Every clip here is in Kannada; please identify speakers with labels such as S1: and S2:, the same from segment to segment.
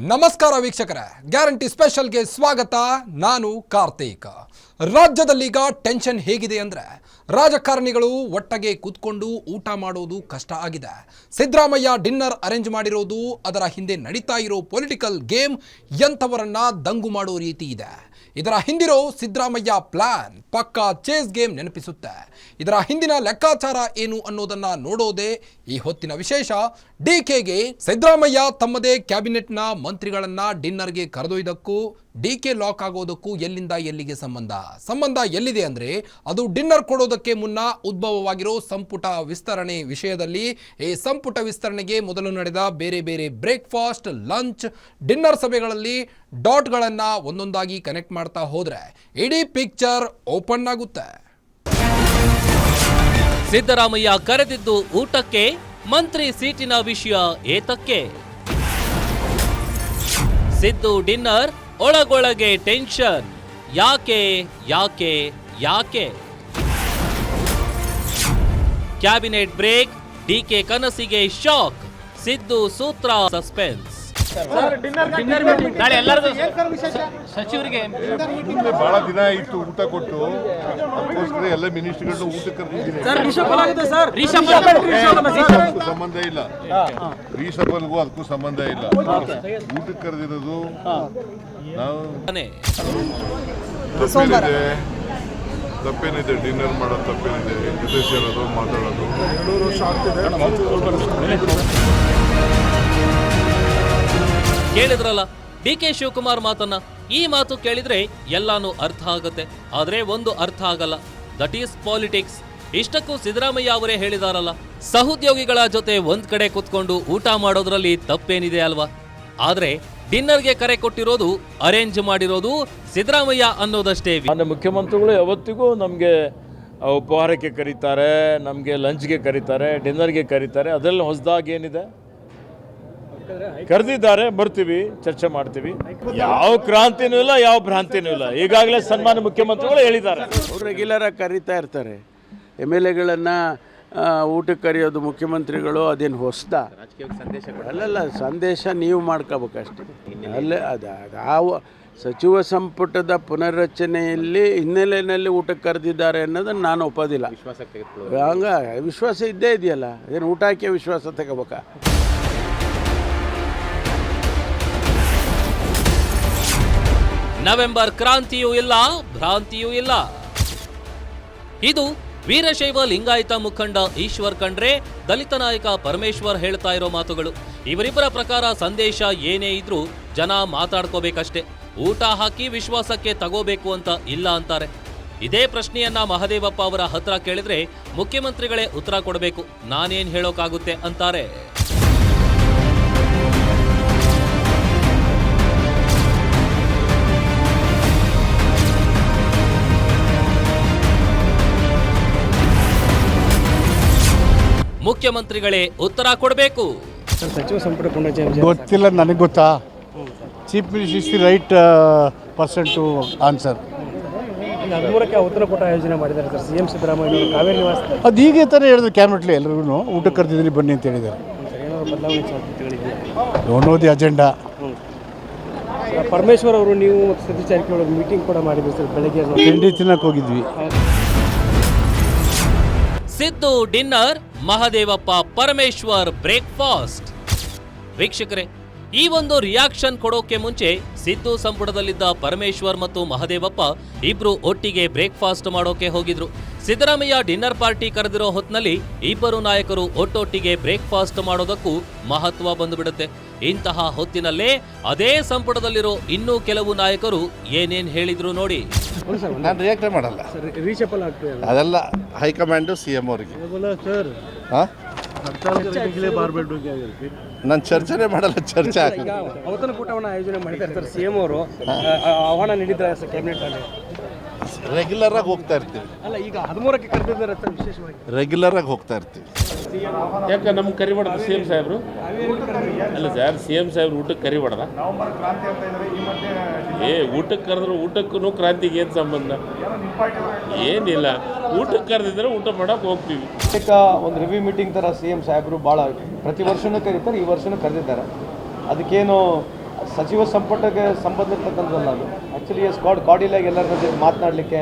S1: ನಮಸ್ಕಾರ ವೀಕ್ಷಕರೇ, ಗ್ಯಾರಂಟಿ ಸ್ಪೆಷಲ್ಗೆ ಸ್ವಾಗತ. ನಾನು ಕಾರ್ತಿಕ್. ರಾಜ್ಯದಲ್ಲೀಗ ಟೆನ್ಷನ್ ಹೇಗಿದೆ ಅಂದರೆ ರಾಜಕಾರಣಿಗಳು ಒಟ್ಟಿಗೆ ಕೂತ್ಕೊಂಡು ಊಟ ಮಾಡೋದು ಕಷ್ಟ ಆಗಿದೆ. ಸಿದ್ದರಾಮಯ್ಯ ಡಿನ್ನರ್ ಅರೇಂಜ್ ಮಾಡಿರೋದು, ಅದರ ಹಿಂದೆ ನಡೀತಾ ಇರೋ ಪೊಲಿಟಿಕಲ್ ಗೇಮ್ ಎಂಥವರನ್ನ ದಂಗು ಮಾಡೋ ರೀತಿ ಇದೆ. ಇದರ ಹಿಂದಿರೋ ಸಿದ್ದರಾಮಯ್ಯ ಪ್ಲಾನ್ ಪಕ್ಕಾ ಚೇಸ್ ಗೇಮ್ ನೆನಪಿಸುತ್ತೆ. ಇದರ ಹಿಂದಿನ ಲೆಕ್ಕಾಚಾರ ಏನು ಅನ್ನೋದನ್ನ ನೋಡೋದೇ ಈ ಹೊತ್ತಿನ ವಿಶೇಷ. ಡಿಕೆಗೆ ಸಿದ್ದರಾಮಯ್ಯ ತಮ್ಮದೇ ಕ್ಯಾಬಿನೆಟ್ನ ಮಂತ್ರಿಗಳನ್ನ ಡಿನ್ನರ್ಗೆ ಕರೆದೊಯ್ದಕ್ಕೂ ಡಿಕೆ ಲಾಕ್ ಆಗೋದಕ್ಕೂ ಎಲ್ಲಿಂದ ಎಲ್ಲಿಗೆ ಸಂಬಂಧ ಎಲ್ಲಿದೆ ಅಂದರೆ ಅದು ಡಿನ್ನರ್ ಕೊಡೋದಕ್ಕೆ ಮುನ್ನ ಉದ್ಭವವಾಗಿರೋ ಸಂಪುಟ ವಿಸ್ತರಣೆ ವಿಷಯದಲ್ಲಿ. ಈ ಸಂಪುಟ ವಿಸ್ತರಣೆಗೆ ಮೊದಲು ನಡೆದ ಬೇರೆ ಬೇರೆ ಬ್ರೇಕ್ಫಾಸ್ಟ್, ಲಂಚ್, ಡಿನ್ನರ್ ಸಭೆಗಳಲ್ಲಿ ಡಾಟ್ಗಳನ್ನು ಒಂದೊಂದಾಗಿ ಕನೆಕ್ಟ್ ಮಾಡ್ತಾ ಹೋದ್ರೆ ಇಡೀ ಪಿಕ್ಚರ್ ಓಪನ್ ಆಗುತ್ತೆ.
S2: ಸಿದ್ದರಾಮಯ್ಯ ಕರೆದಿದ್ದು ಊಟಕ್ಕೆ, ಮಂತ್ರಿ ಸೀಟಿನ ವಿಷಯ ಏತಕ್ಕೆ? ಸಿದ್ದು ಡಿನ್ನರ್, ಒಳಗೊಳಗೆ ಟೆನ್ಷನ್. ಯಾಕೆ ಯಾಕೆ ಯಾಕೆ? ಕ್ಯಾಬಿನೆಟ್ ಬ್ರೇಕ್, ಡಿಕೆ ಕನಸಿಗೆ ಶಾಕ್, ಸಿದ್ದು ಸೂತ್ರ ಸಸ್ಪೆನ್ಸ್.
S3: ಸಚಿವರಿಗೆ ಬಹಳ ದಿನ ಇತ್ತು ಊಟ ಕೊಟ್ಟು, ಅದಕ್ಕೋಸ್ಕರ ಎಲ್ಲ ಮಿನಿಸ್ಟರ್ಗಳು ಊಟಕ್ಕೆ ಕರೆದಿದ್ದೀನಿ. ಸಂಬಂಧ ಇಲ್ಲ, ರೀಸಬಲ್ಗೂ ಅದಕ್ಕೂ ಸಂಬಂಧ ಇಲ್ಲ. ಊಟಕ್ಕೆ ಕರೆದಿರೋದು ನಾವು ತಪ್ಪೇನಿದೆ, ಡಿನ್ನರ್ ಮಾಡೋದು ತಪ್ಪೇನಿದೆ, ಜೊತೆ ಸೇರೋದು ಮಾತಾಡೋದು 2 ವರ್ಷ ಆಗ್ತಿದೆ.
S2: ಕೇಳಿದ್ರಲ್ಲ ಡಿಕೆ ಶಿವಕುಮಾರ್ ಮಾತನ್ನ. ಈ ಮಾತು ಕೇಳಿದ್ರೆ ಎಲ್ಲಾನು ಅರ್ಥ ಆಗುತ್ತೆ, ಆದ್ರೆ ಒಂದು ಅರ್ಥ ಆಗಲ್ಲ, ದಟ್ ಈಸ್ ಪಾಲಿಟಿಕ್ಸ್. ಇಷ್ಟಕ್ಕೂ ಸಿದ್ದರಾಮಯ್ಯ ಅವರೇ ಹೇಳಿದಾರಲ್ಲ, ಸಹೋದ್ಯೋಗಿಗಳ ಜೊತೆ ಒಂದ್ ಕಡೆ ಕುತ್ಕೊಂಡು ಊಟ ಮಾಡೋದ್ರಲ್ಲಿ ತಪ್ಪೇನಿದೆ ಅಲ್ವಾ? ಆದ್ರೆ ಡಿನ್ನರ್ಗೆ ಕರೆ ಕೊಟ್ಟಿರೋದು, ಅರೇಂಜ್ ಮಾಡಿರೋದು ಸಿದ್ದರಾಮಯ್ಯ ಅನ್ನೋದಷ್ಟೇ.
S4: ಮುಖ್ಯಮಂತ್ರಿಗಳು ಯಾವತ್ತಿಗೂ ನಮಗೆ ಉಪಹಾರಕ್ಕೆ ಕರೀತಾರೆ, ನಮಗೆ ಲಂಚ್ಗೆ ಕರೀತಾರೆ, ಡಿನ್ನರ್ಗೆ ಕರೀತಾರೆ. ಅದರಲ್ಲಿ ಹೊಸದಾಗಿ ಏನಿದೆ? ಕರೆದಿದ್ದಾರೆ, ಬರ್ತೀವಿ, ಚರ್ಚೆ ಮಾಡ್ತೀವಿ. ಯಾವ ಕ್ರಾಂತಿನೂ ಇಲ್ಲ, ಯಾವ ಭ್ರಾಂತಿನೂ ಇಲ್ಲ. ಈಗಾಗಲೇ ಸನ್ಮಾನ್ಯ ಮುಖ್ಯಮಂತ್ರಿಗಳು ಹೇಳಿದ್ದಾರೆ.
S5: ಅವರು ರೆಗ್ಯುಲರ್ ಆಗಿ ಕರೀತಾ ಇರ್ತಾರೆ. MLA-ಗಳನ್ನ ಊಟಕ್ಕೆ ಕರೆಯೋದು ಮುಖ್ಯಮಂತ್ರಿಗಳು ಅದೇನು ಹೊಸದ? ಅಲ್ಲಲ್ಲ, ಸಂದೇಶ ನೀವು ಮಾಡ್ಕೋಬೇಕಷ್ಟೆ. ಅಲ್ಲೇ ಅದು ಸಚಿವ ಸಂಪುಟದ ಪುನರ್ರಚನೆಯಲ್ಲಿ ಹಿನ್ನೆಲೆಯಲ್ಲಿ ಊಟಕ್ಕೆ ಕರೆದಿದ್ದಾರೆ ಅನ್ನೋದನ್ನು ನಾನು ಒಪ್ಪೋದಿಲ್ಲ. ಹಂಗ ವಿಶ್ವಾಸ ಇದ್ದೇ ಇದೆಯಲ್ಲ, ಅದೇನು ಊಟ ಹಾಕಿ ವಿಶ್ವಾಸ ತಗೋಬೇಕಾ?
S2: ನವೆಂಬರ್ ಕ್ರಾಂತಿಯೂ ಇಲ್ಲ, ಭ್ರಾಂತಿಯೂ ಇಲ್ಲ. ಇದು ವೀರಶೈವ ಲಿಂಗಾಯತ ಮುಖಂಡ ಈಶ್ವರ್ ಖಂಡ್ರೆ, ದಲಿತ ನಾಯಕ ಪರಮೇಶ್ವರ್ ಹೇಳ್ತಾ ಇರೋ ಮಾತುಗಳು. ಇವರಿಬ್ಬರ ಪ್ರಕಾರ ಸಂದೇಶ ಏನೇ ಇದ್ರೂ ಜನ ಮಾತಾಡ್ಕೋಬೇಕಷ್ಟೇ, ಊಟ ಹಾಕಿ ವಿಶ್ವಾಸಕ್ಕೆ ತಗೋಬೇಕು ಅಂತ ಇಲ್ಲ ಅಂತಾರೆ. ಇದೇ ಪ್ರಶ್ನೆಯನ್ನ ಮಹದೇವಪ್ಪ ಅವರ ಹತ್ರ ಕೇಳಿದ್ರೆ ಮುಖ್ಯಮಂತ್ರಿಗಳೇ ಉತ್ತರ ಕೊಡಬೇಕು, ನಾನೇನ್ ಹೇಳೋಕಾಗುತ್ತೆ ಅಂತಾರೆ. ಮುಖ್ಯಮಂತ್ರಿಗಳೇ ಉತ್ತರ ಕೊಡಬೇಕು.
S6: ಸಚಿವ ಸಂಪುಟ
S7: ಗೊತ್ತಿಲ್ಲ, ನನಗೆ ಗೊತ್ತಾ? Chief minister is the right person to answer.
S6: 13ಕ್ಕೆ ಉತ್ತರ ಕೊಟ್ಟ ಆಯೋಜನೆ ಮಾಡಿದ್ದಾರೆ ಸರ್ CM ಸಿದ್ದರಾಮಯ್ಯ ಕಾವೇರಿ ನಿವಾಸ.
S7: ಅದು ಹೀಗೆ ತಾನೇ ಹೇಳಿದ್ರು ಕ್ಯಾಬಿನೆಟ್ಲಿ, ಎಲ್ಲರಿಗೂ ಊಟಕ್ಕೆ ಕರೆದಿದ್ದೀನಿ ಬನ್ನಿ ಅಂತ ಹೇಳಿದ್ದಾರೆ.
S6: ಬದಲಾವಣೆ ಸಾಧ್ಯತೆಗಳಿದೆ,
S7: don't know the agenda.
S6: Parameshwar ಅವರು ನೀವು ಮತ್ತು ಸತೀಶ್ ಜಾರಕಿಹೊಳಿ ಮೀಟಿಂಗ್ ಕೂಡ ಮಾಡಿದ್ರು ಸರ್ ಬೆಳಗ್ಗೆ.
S7: ತಿಂಡಿ ತಿನ್ನಕ್ಕೆ ಹೋಗಿದ್ವಿ.
S2: Siddu dinner, Mahadevappa Parameshwar breakfast. ವೀಕ್ಷಕರೇ, ಈ ಒಂದು ರಿಯಾಕ್ಷನ್ ಕೊಡೋಕೆ ಮುಂಚೆ ಸಿದ್ದು ಸಂಪುಟದಲ್ಲಿದ್ದ ಪರಮೇಶ್ವರ್ ಮತ್ತು ಮಹದೇವಪ್ಪ ಇಬ್ರು ಒಟ್ಟಿಗೆ ಬ್ರೇಕ್ಫಾಸ್ಟ್ ಮಾಡೋಕೆ ಹೋಗಿದ್ರು. ಸಿದ್ದರಾಮಯ್ಯ ಡಿನ್ನರ್ ಪಾರ್ಟಿ ಕರೆದಿರೋ ಹೊತ್ನಲ್ಲಿ ಇಬ್ಬರು ನಾಯಕರು ಒಟ್ಟೊಟ್ಟಿಗೆ ಬ್ರೇಕ್ಫಾಸ್ಟ್ ಮಾಡೋದಕ್ಕೂ ಮಹತ್ವ ಬಂದುಬಿಡುತ್ತೆ. ಇಂತಹ ಹೊತ್ತಿನಲ್ಲೇ ಅದೇ ಸಂಪುಟದಲ್ಲಿರೋ ಇನ್ನೂ ಕೆಲವು ನಾಯಕರು ಏನೇನ್ ಹೇಳಿದ್ರು ನೋಡಿ.
S3: ನಾನು ರಿಯಾಕ್ಟ್ ಮಾಡಲ್ಲ, ಅದೆಲ್ಲ ಹೈಕಮಾಂಡು CM ಅವರಿಗೆ. ನಾನು ಚರ್ಚೆನೇ ಮಾಡಲ್ಲ, ಚರ್ಚೆ ಆಗಲ್ಲ.
S6: ಔತಣ ಕೂಟವನ್ನು ಆಯೋಜನೆ ಮಾಡಿದ್ದಾರೆ ಸರ್ CM ಅವರು, ಆಹ್ವಾನ ನೀಡಿದ್ದಾರೆ ಸರ್ ಕ್ಯಾಬಿನೆಟ್ ಅಲ್ಲಿ.
S3: ರೆಗ್ಯುಲರ್ ಆಗಿ ಹೋಗ್ತಾ ಇರ್ತೀವಿ.
S6: ಅಲ್ಲ, ಈಗ 13ಕ್ಕೆ ಕರೆದಿದ್ದಾರೆ ಸರ್ ವಿಶೇಷವಾಗಿ.
S3: ರೆಗ್ಯುಲರ್ ಆಗಿ ಹೋಗ್ತಾ ಇರ್ತೀವಿ.
S8: ಯಾಕೆ ನಮ್ಗೆ ಕರಿಬಾರ್ದು CM ಸಾಹೇಬರು? ಅಲ್ಲ ಸರ್, CM ಸಾಹೇಬ್ರು ಊಟಕ್ಕೆ ಕರಿಬಾರ್ದ? ಊಟಕ್ಕೆ ಕರೆದ್ರು ಊಟಕ್ಕೂ ಕ್ರಾಂತಿಗೆ ಏನು ಸಂಬಂಧ? ಏನಿಲ್ಲ, ಊಟಕ್ಕೆ ಕರೆದಿದ್ರೆ ಊಟ ಮಾಡೋಕೆ ಹೋಗ್ತೀವಿ.
S9: ಒಂದು ರಿವ್ಯೂ ಮೀಟಿಂಗ್ ಥರ CM ಸಾಹೇಬರು ಭಾಳ ಪ್ರತಿ ವರ್ಷನೂ ಕರೀತಾರೆ, ಈ ವರ್ಷನೂ ಕರೆದಿದ್ದಾರೆ. ಅದಕ್ಕೇನು
S6: ಸಚಿವ ಸಂಪುಟಕ್ಕೆ ಸಂಬಂಧಿರ್ತಕ್ಕಂಥದ್ದು ನಾನು ಆ್ಯಕ್ಚುಲಿ ಸ್ಕಾಡ್ ಕಾರ್ಡಿಲಾಗಿ ಎಲ್ಲರ ಜೊತೆ ಮಾತನಾಡಲಿಕ್ಕೆ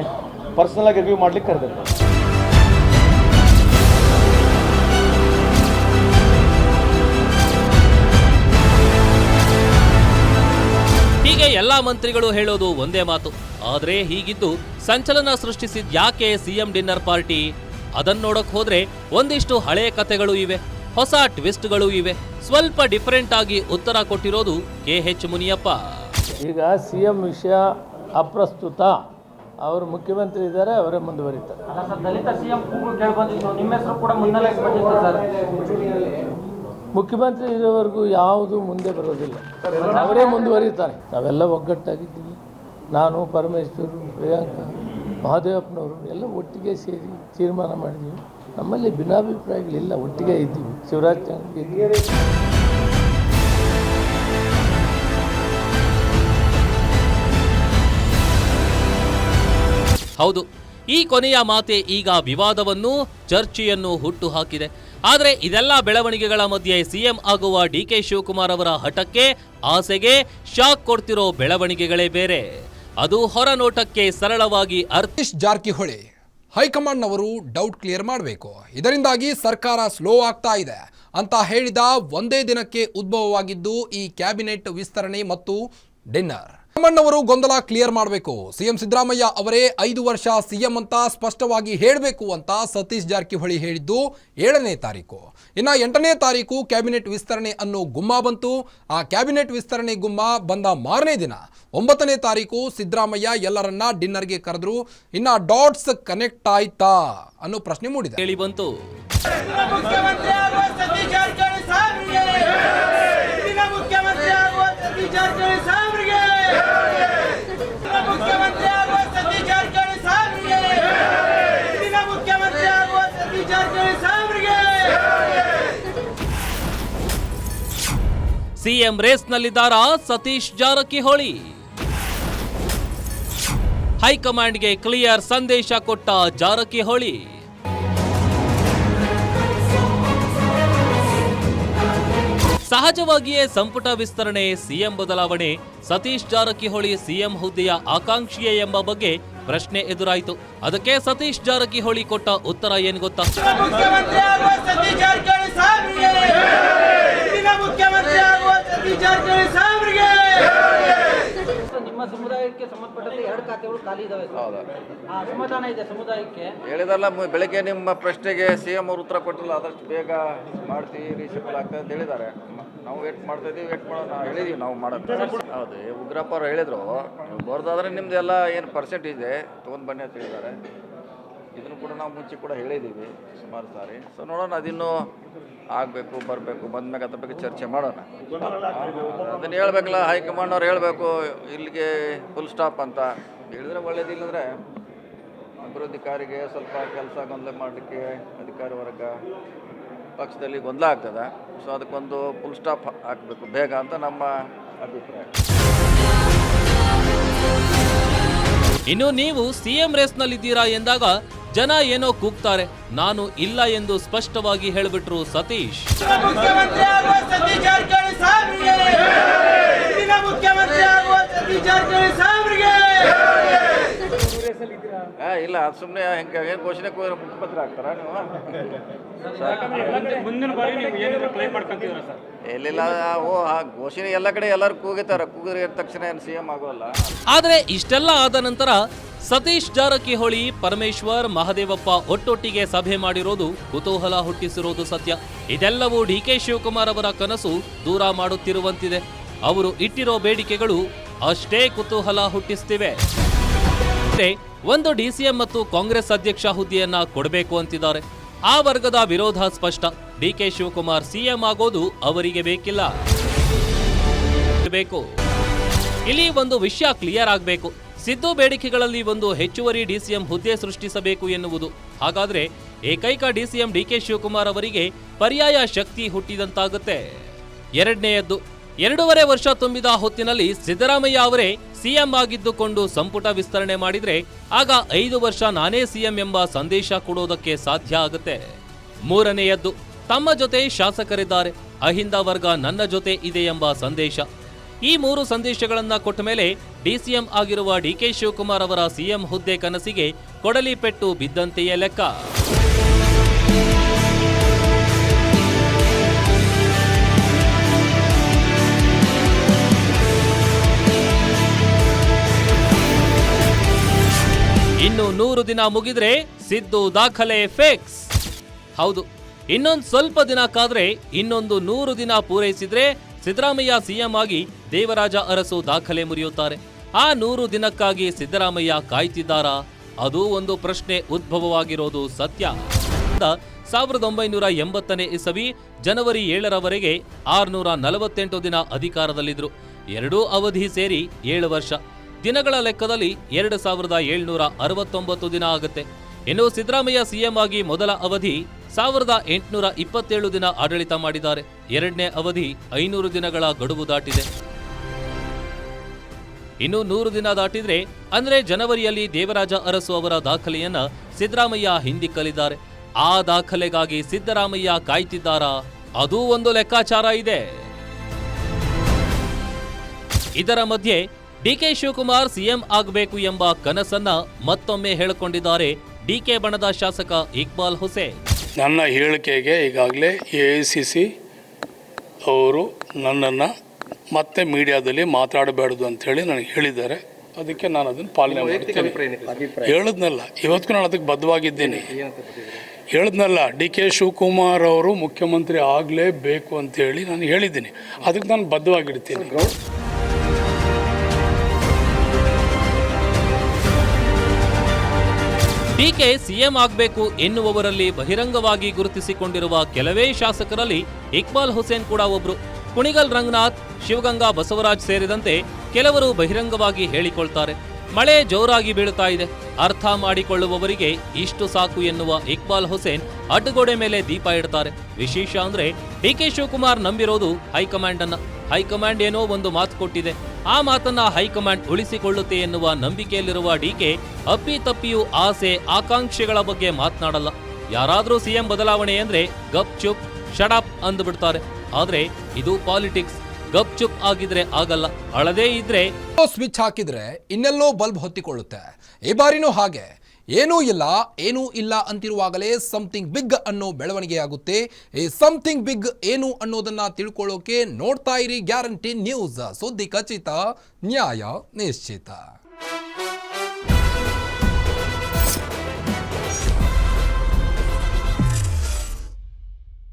S6: ಪರ್ಸನಲಾಗಿ ರಿವ್ಯೂ ಮಾಡಲಿಕ್ಕೆ ಕರೆದಿದ್ದೆ.
S2: ಹೀಗೆ ಎಲ್ಲಾ ಮಂತ್ರಿಗಳು ಹೇಳೋದು ಒಂದೇ ಮಾತು. ಆದ್ರೆ ಹೀಗಿದ್ದು ಸಂಚಲನ ಸೃಷ್ಟಿಸಿದ ಯಾಕೆ ಸಿಎಂ ಡಿನ್ನರ್ ಪಾರ್ಟಿ? ಅದನ್ನೋಡಕ್ ಹೋದ್ರೆ ಒಂದಿಷ್ಟು ಹಳೆ ಕಥೆಗಳು ಇವೆ, ಹೊಸ ಟ್ವಿಸ್ಟ್ಗಳು ಇವೆ. ಸ್ವಲ್ಪ ಡಿಫರೆಂಟ್ ಆಗಿ ಉತ್ತರ ಕೊಟ್ಟಿರೋದು KH ಮುನಿಯಪ್ಪ.
S9: ಈಗ CM ವಿಷಯ ಅಪ್ರಸ್ತುತ, ಅವರು ಮುಖ್ಯಮಂತ್ರಿ ಇದ್ದಾರೆ, ಅವರೇ ಮುಂದುವರಿತಾರೆ.
S6: ದಲಿತ CM ಕೇಳಿ ಬಂದಿದ್ದು, ನಿಮ್ಮ ಹೆಸರು ಕೂಡ ಮುನ್ನೆಲೆ ಬಂದಿತ್ತು ಸರ್.
S9: ಮುಖ್ಯಮಂತ್ರಿ ಇರೋವರೆಗೂ ಯಾವುದು ಮುಂದೆ ಬರೋದಿಲ್ಲ, ಅವರೇ ಮುಂದುವರಿತಾರೆ. ನಾವೆಲ್ಲ ಒಗ್ಗಟ್ಟಾಗಿದ್ದೀವಿ. ನಾನು, ಪರಮೇಶ್ವರ್, ಪ್ರಿಯಾಂಕಾ, ಮಹದೇವಪ್ಪನವರು ಎಲ್ಲ ಒಟ್ಟಿಗೆ ಸೇರಿ ತೀರ್ಮಾನ ಮಾಡಿದ್ದೀವಿ. ನಮ್ಮಲ್ಲಿ ಭಿನ್ನಾಭಿಪ್ರಾಯಗಳಿಲ್ಲ, ಒಟ್ಟಿಗೆ ಇದ್ದೀವಿ. ಶಿವರಾಜ್ ಚಂದ್ರ
S2: ಹೌದು, ಈ ಕೊನೆಯ ಮಾತೆ ಈಗ ವಿವಾದವನ್ನು, ಚರ್ಚೆಯನ್ನು ಹುಟ್ಟು ಹಾಕಿದೆ. ಆದರೆ ಇದೆಲ್ಲ ಬೆಳವಣಿಗೆಗಳ ಮಧ್ಯೆ ಸಿಎಂ ಆಗುವ DK ಶಿವಕುಮಾರ್ ಅವರ ಹಠಕ್ಕೆ, ಆಸೆಗೆ ಶಾಕ್ ಕೊಡ್ತಿರೋ ಬೆಳವಣಿಗೆಗಳೇ ಬೇರೆ. ಅದು ಹೊರ ನೋಟಕ್ಕೆ ಸರಳವಾಗಿ
S1: ಸತೀಶ್ ಜಾರಕಿಹೊಳಿ ಹೈಕಮಾಂಡ್ನವರು ಡೌಟ್ ಕ್ಲಿಯರ್ ಮಾಡಬೇಕು, ಇದರಿಂದಾಗಿ ಸರ್ಕಾರ ಸ್ಲೋ ಆಗ್ತಾ ಇದೆ ಅಂತ ಹೇಳಿದ ಒಂದೇ ದಿನಕ್ಕೆ ಉದ್ಭವವಾಗಿದ್ದು ಈ ಕ್ಯಾಬಿನೆಟ್ ವಿಸ್ತರಣೆ ಮತ್ತು ಡಿನ್ನರ್. ಹೈಕಮಾಂಡ್ನವರು ಗೊಂದಲ ಕ್ಲಿಯರ್ ಮಾಡಬೇಕು. ಸಿಎಂ ಸಿದ್ದರಾಮಯ್ಯ ಅವರೇ 5 ವರ್ಷ ಸಿಎಂ ಅಂತ ಸ್ಪಷ್ಟವಾಗಿ ಹೇಳಬೇಕು ಅಂತ ಸತೀಶ್ ಜಾರಕಿಹೊಳಿ ಹೇಳಿದ್ದು 7ನೇ ತಾರೀಕು. ಇನ್ನು 8ನೇ ತಾರೀಕು ಕ್ಯಾಬಿನೆಟ್ ವಿಸ್ತರಣೆ ಅನ್ನೋ ಗುಮ್ಮ ಬಂತು. ಆ ಕ್ಯಾಬಿನೆಟ್ ವಿಸ್ತರಣೆ ಗುಮ್ಮ ಬಂದ ಮಾರನೇ ದಿನ 9ನೇ ತಾರೀಕು ಸಿದ್ದರಾಮಯ್ಯ ಎಲ್ಲರನ್ನ ಡಿನ್ನರ್ಗೆ ಕರೆದ್ರು. ಇನ್ನು ಡಾಟ್ಸ್ ಕನೆಕ್ಟ್ ಆಯ್ತಾ ಅನ್ನೋ ಪ್ರಶ್ನೆ ಮೂಡಿದೆ.
S2: ಕೇಳಿ ಬಂತು. ಸಿಎಂ ರೇಸ್ನಲ್ಲಿದ್ದಾರಾ ಸತೀಶ್ ಜಾರಕಿಹೊಳಿ? ಹೈಕಮಾಂಡ್ಗೆ ಕ್ಲಿಯರ್ ಸಂದೇಶ ಕೊಟ್ಟ ಜಾರಕಿಹೊಳಿ. ಸಹಜವಾಗಿಯೇ ಸಂಪುಟ ವಿಸ್ತರಣೆ, ಸಿಎಂ ಬದಲಾವಣೆ, ಸತೀಶ್ ಜಾರಕಿಹೊಳಿ ಸಿಎಂ ಹುದ್ದೆಯ ಆಕಾಂಕ್ಷಿಯೇ ಎಂಬ ಬಗ್ಗೆ ಪ್ರಶ್ನೆ ಎದುರಾಯಿತು. ಅದಕ್ಕೆ ಸತೀಶ್ ಜಾರಕಿಹೊಳಿ ಕೊಟ್ಟ ಉತ್ತರ ಏನು ಗೊತ್ತಾ?
S6: ನಿಮ್ಮ ಸಮುದಾಯಕ್ಕೆ ಸಂಬಂಧಪಟ್ಟಂತೆ 2 ಖಾತೆಗಳು ಖಾಲಿ ಇದಾವೆ. ಅಸಮಾಧಾನ ಇದೆ ಸಮುದಾಯಕ್ಕೆ.
S10: ಹೇಳಿದಲ್ಲ ಬೆಳಗ್ಗೆ ನಿಮ್ಮ ಪ್ರಶ್ನೆಗೆ CM ಅವರು ಉತ್ತರ ಕೊಟ್ಟಿಲ್ಲ, ಆದಷ್ಟು ಬೇಗ ಮಾಡ್ತೀವಿ, ರೀಸೇಬಲ್ ಆಗ್ತದೆ ಅಂತ ಹೇಳಿದ್ದಾರೆ. ನಾವು ವೇಟ್ ಮಾಡ್ತಾ ಇದ್ದೀವಿ, ವೇಟ್ ಮಾಡೋಣ ಹೇಳಿದೀವಿ, ನಾವು ಮಾಡೋದು. ಹೌದು, ಉಗ್ರಪ್ಪ ಅವರು ಹೇಳಿದ್ರು, ನೀವು ಬರ್ದಾದ್ರೆ ನಿಮ್ದೆಲ್ಲ ಏನು ಪರ್ಸೆಂಟ್ ಇದೆ ತೊಗೊಂಡು ಬನ್ನಿ ಅಂತ ಹೇಳಿದ್ದಾರೆ. ಇದನ್ನು ಕೂಡ ನಾವು ಮುಂಚೆ ಕೂಡ ಹೇಳಿದ್ದೀವಿ ಸುಮಾರು ಸಾರಿ. ಸೊ ನೋಡೋಣ, ಅದಿನ್ನೂ ಆಗಬೇಕು, ಬರಬೇಕು, ಬಂದ್ಮ್ಯಾಗ ಅದ್ರ ಬಗ್ಗೆ ಚರ್ಚೆ ಮಾಡೋಣ. ಅದನ್ನು ಹೇಳ್ಬೇಕಲ್ಲ, ಹೈಕಮಾಂಡ್ ಅವ್ರು ಹೇಳಬೇಕು ಇಲ್ಲಿಗೆ ಫುಲ್ ಸ್ಟಾಪ್ ಅಂತ ಹೇಳಿದ್ರೆ ಒಳ್ಳೇದಿಲ್ಲಂದರೆ ಅಭಿವೃದ್ಧಿಕಾರಿಗೆ ಸ್ವಲ್ಪ ಕೆಲಸ ಗೊಂದಲ ಮಾಡಲಿಕ್ಕೆ ಅಧಿಕಾರಿ ವರ್ಗ ಪಕ್ಷದಲ್ಲಿ ಗೊಂದಲ ಆಗ್ತದೆ. ಸೊ ಅದಕ್ಕೊಂದು ಫುಲ್ ಸ್ಟಾಪ್ ಹಾಕಬೇಕು ಬೇಗ ಅಂತ ನಮ್ಮ ಅಭಿಪ್ರಾಯ.
S2: ಇನ್ನು ನೀವು ಸಿಎಂ ರೇಸ್ನಲ್ಲಿದ್ದೀರಾ ಎಂದಾಗ ಜನ ಏನೋ ಕೂಗ್ತಾರೆ. ನಾನು ಇಲ್ಲ ಎಂದು ಸ್ಪಷ್ಟವಾಗಿ ಹೇಳಿಬಿಟ್ರು ಸತೀಶ್.
S10: ಇಲ್ಲ, ಅದು ಸುಮ್ಮನೆ ಹೆಂಗೆ ಏನು ಘೋಷಣೆ ಮುಖ್ಯಮಂತ್ರಿ ಆಗ್ತಾರ ನೀವು? ಎಲ್ಲಿಲ್ಲ, ಘೋಷಣೆ ಎಲ್ಲ ಕಡೆ ಎಲ್ಲರೂ ಕೂಗಿತಾರೆ, ಕೂಗಿದ್ರೆ ತಕ್ಷಣ ಏನು CM ಆಗೋಲ್ಲ.
S2: ಆದರೆ ಇಷ್ಟೆಲ್ಲ ಆದ ನಂತರ ಸತೀಶ್ ಜಾರಕಿಹೊಳಿ, ಪರಮೇಶ್ವರ್, ಮಹದೇವಪ್ಪ ಒಟ್ಟೊಟ್ಟಿಗೆ ಸಭೆ ಮಾಡಿರೋದು ಕುತೂಹಲ ಹುಟ್ಟಿಸಿರೋದು ಸತ್ಯ. ಇದೆಲ್ಲವೂ DK ಶಿವಕುಮಾರ್ ಅವರ ಕನಸು ದೂರ ಮಾಡುತ್ತಿರುವಂತಿದೆ. ಅವರು ಇಟ್ಟಿರೋ ಬೇಡಿಕೆಗಳು ಅಷ್ಟೇ ಕುತೂಹಲ ಹುಟ್ಟಿಸ್ತಿವೆ. ಒಂದು DCM ಮತ್ತು ಕಾಂಗ್ರೆಸ್ ಅಧ್ಯಕ್ಷ ಹುದ್ದೆಯನ್ನ ಕೊಡಬೇಕು ಅಂತಿದ್ದಾರೆ. ಆ ವರ್ಗದ ವಿರೋಧ ಸ್ಪಷ್ಟ. DK ಶಿವಕುಮಾರ್ CM ಆಗೋದು ಅವರಿಗೆ ಬೇಕಿಲ್ಲ. ಇಲ್ಲಿ ಒಂದು ವಿಷಯ ಕ್ಲಿಯರ್ ಆಗಬೇಕು. ಸಿದ್ದು ಬೇಡಿಕೆಗಳಲ್ಲಿ ಒಂದು ಹೆಚ್ಚುವರಿ DCM ಹುದ್ದೆ ಸೃಷ್ಟಿಸಬೇಕು ಎನ್ನುವುದು. ಹಾಗಾದ್ರೆ ಏಕೈಕ DCM DK ಶಿವಕುಮಾರ್ ಅವರಿಗೆ ಪರ್ಯಾಯ ಶಕ್ತಿ ಹುಟ್ಟಿದಂತಾಗುತ್ತೆ. ಎರಡನೆಯದ್ದು, 2.5 ವರ್ಷ ತುಂಬಿದ ಹೊತ್ತಿನಲ್ಲಿ ಸಿದ್ದರಾಮಯ್ಯ ಅವರೇ CM ಆಗಿದ್ದುಕೊಂಡು ಸಂಪುಟ ವಿಸ್ತರಣೆ ಮಾಡಿದ್ರೆ ಆಗ 5 ವರ್ಷ ನಾನೇ CM ಎಂಬ ಸಂದೇಶ ಕೊಡೋದಕ್ಕೆ ಸಾಧ್ಯ ಆಗುತ್ತೆ. ಮೂರನೆಯದ್ದು, ತಮ್ಮ ಜೊತೆ ಶಾಸಕರಿದ್ದಾರೆ, ಅಹಿಂದ ವರ್ಗ ನನ್ನ ಜೊತೆ ಇದೆ ಎಂಬ ಸಂದೇಶ. ಈ 3 ಸಂದೇಶಗಳನ್ನ ಕೊಟ್ಟ ಮೇಲೆ ಡಿಸಿಎಂ ಆಗಿರುವ ಡಿಕೆ ಶಿವಕುಮಾರ್ ಅವರ ಸಿಎಂ ಹುದ್ದೆ ಕನಸಿಗೆ ಕೊಡಲಿ ಪೆಟ್ಟು ಬಿದ್ದಂತೆಯೇ ಲೆಕ್ಕ. ಇನ್ನು 100 ದಿನ ಮುಗಿದ್ರೆ ಸಿದ್ದು ದಾಖಲೆ ಫಿಕ್ಸ್. ಹೌದು, ಇನ್ನೊಂದು ಸ್ವಲ್ಪ ದಿನ ಕಾದ್ರೆ ಇನ್ನೊಂದು 100 ದಿನ ಪೂರೈಸಿದ್ರೆ ಸಿದ್ದರಾಮಯ್ಯ ಸಿಎಂ ಆಗಿ ದೇವರಾಜ ಅರಸು ದಾಖಲೆ ಮುರಿಯುತ್ತಾರೆ. ಆ 100 ದಿನಕ್ಕಾಗಿ ಸಿದ್ದರಾಮಯ್ಯ ಕಾಯ್ತಿದ್ದಾರಾ? ಅದು ಒಂದು ಪ್ರಶ್ನೆ ಉದ್ಭವವಾಗಿರೋದು ಸತ್ಯ. 1980ನೇ ಇಸವಿ ಜನವರಿ 7ರವರೆಗೆ 648 ದಿನ ಅಧಿಕಾರದಲ್ಲಿದ್ರು. ಎರಡೂ ಅವಧಿ ಸೇರಿ 7 ವರ್ಷ. ದಿನಗಳ ಲೆಕ್ಕದಲ್ಲಿ 2769 ದಿನ ಆಗುತ್ತೆ. ಇನ್ನು ಸಿದ್ದರಾಮಯ್ಯ ಸಿಎಂ ಆಗಿ ಮೊದಲ ಅವಧಿ 1827 ದಿನ ಆಡಳಿತ ಮಾಡಿದ್ದಾರೆ. ಎರಡನೇ ಅವಧಿ 500 ದಿನಗಳ ಗಡುವು ದಾಟಿದೆ. ಇನ್ನು 100 ದಿನ ದಾಟಿದ್ರೆ ಅಂದ್ರೆ ಜನವರಿಯಲ್ಲಿ ದೇವರಾಜ ಅರಸು ಅವರ ದಾಖಲೆಯನ್ನ ಸಿದ್ದರಾಮಯ್ಯ ಹಿಂದಿಕ್ಕಲಿದ್ದಾರೆ. ಆ ದಾಖಲೆಗಾಗಿ ಸಿದ್ದರಾಮಯ್ಯ ಕಾಯ್ತಿದ್ದಾರಾ? ಅದೂ ಒಂದು ಲೆಕ್ಕಾಚಾರ ಇದೆ. ಇದರ ಮಧ್ಯೆ ಡಿಕೆ ಶಿವಕುಮಾರ್ ಸಿಎಂ ಆಗಬೇಕು ಎಂಬ ಕನಸನ್ನ ಮತ್ತೊಮ್ಮೆ ಹೇಳಿಕೊಂಡಿದ್ದಾರೆ ಡಿಕೆ ಬಣದ ಶಾಸಕ ಇಕ್ಬಾಲ್ ಹುಸೇನ್.
S11: ನನ್ನ ಹೇಳಿಕೆಗೆ ಈಗಾಗಲೇ AICC ಅವರು ನನ್ನನ್ನು ಮತ್ತೆ ಮೀಡಿಯಾದಲ್ಲಿ ಮಾತಾಡಬಾರ್ದು ಅಂತೇಳಿ ನನಗೆ ಹೇಳಿದ್ದಾರೆ. ಅದಕ್ಕೆ ನಾನು ಅದನ್ನು ಪಾಲನೆ ಮಾಡ್ತೀನಿ. ಹೇಳಿದ್ನಲ್ಲ, ಇವತ್ತಿಗೂ ನಾನು ಅದಕ್ಕೆ ಬದ್ಧವಾಗಿದ್ದೀನಿ. ಹೇಳಿದ್ನಲ್ಲ, ಡಿಕೆ ಶಿವಕುಮಾರ್ ಅವರು ಮುಖ್ಯಮಂತ್ರಿ ಆಗಲೇಬೇಕು ಅಂತೇಳಿ ನಾನು ಹೇಳಿದ್ದೀನಿ. ಅದಕ್ಕೆ ನಾನು ಬದ್ಧವಾಗಿರ್ತೀನಿ.
S2: ಡಿಕೆ ಸಿಎಂ ಆಗಬೇಕು ಎನ್ನುವವರಲ್ಲಿ ಬಹಿರಂಗವಾಗಿ ಗುರುತಿಸಿಕೊಂಡಿರುವ ಕೆಲವೇ ಶಾಸಕರಲ್ಲಿ ಇಕ್ಬಾಲ್ ಹುಸೇನ್ ಕೂಡ ಒಬ್ರು. ಕುಣಿಗಲ್ ರಂಗನಾಥ್, ಶಿವಗಂಗಾ ಬಸವರಾಜ್ ಸೇರಿದಂತೆ ಕೆಲವರು ಬಹಿರಂಗವಾಗಿ ಹೇಳಿಕೊಳ್ತಾರೆ. ಮಳೆ ಜೋರಾಗಿ ಬೀಳುತ್ತಾ ಇದೆ, ಅರ್ಥ ಮಾಡಿಕೊಳ್ಳುವವರಿಗೆ ಇಷ್ಟು ಸಾಕು ಎನ್ನುವ ಇಕ್ಬಾಲ್ ಹುಸೇನ್ ಅಡ್ಡಗೋಡೆ ಮೇಲೆ ದೀಪ ಇಡ್ತಾರೆ. ವಿಶೇಷ ಅಂದ್ರೆ ಡಿಕೆ ಶಿವಕುಮಾರ್ ನಂಬಿರೋದು ಹೈಕಮಾಂಡ್ ಅನ್ನ. ಹೈಕಮಾಂಡ್ ಏನೋ ಒಂದು ಮಾತು ಕೊಟ್ಟಿದೆ, ಆ ಮಾತನ್ನ ಹೈಕಮಾಂಡ್ ಉಳಿಸಿಕೊಳ್ಳುತ್ತೆ ಎನ್ನುವ ನಂಬಿಕೆಯಲ್ಲಿರುವ ಡಿಕೆ ಅಪ್ಪಿ ತಪ್ಪಿಯೂ ಆಸೆ ಆಕಾಂಕ್ಷೆಗಳ ಬಗ್ಗೆ ಮಾತನಾಡಲ್ಲ. ಯಾರಾದ್ರೂ ಸಿಎಂ ಬದಲಾವಣೆ ಅಂದ್ರೆ ಗಪ್ ಚುಪ್ ಶಡಪ್ ಅಂದ್ಬಿಡ್ತಾರೆ. ಆದ್ರೆ ಇದು ಪಾಲಿಟಿಕ್ಸ್. ಗಪ್ ಚುಪ್ ಆಗಿದ್ರೆ ಆಗಲ್ಲ, ಅಳದೇ ಇದ್ರೆ
S1: ಸ್ವಿಚ್ ಹಾಕಿದ್ರೆ ಇನ್ನೆಲ್ಲೋ ಬಲ್ಬ್ ಹೊತ್ತಿಕೊಳ್ಳುತ್ತೆ. ಈ ಬಾರಿನೂ ಹಾಗೆ ಏನೂ ಇಲ್ಲ ಅಂತಿರುವಾಗಲೇ ಸಮಥಿಂಗ್ ಬಿಗ್ ಅನ್ನೋ ಬೆಳವಣಿಗೆ ಆಗುತ್ತೆ. ಈ ಸಮಥಿಂಗ್ ಬಿಗ್ ಏನು ಅನ್ನೋದನ್ನ ತಿಳ್ಕೊಳ್ಳೋಕೆ ನೋಡ್ತಾ ಇರಿ ಗ್ಯಾರಂಟಿ ನ್ಯೂಸ್. ಸುದ್ದಿ ಖಚಿತ, ನ್ಯಾಯ ನಿಶ್ಚಿತ.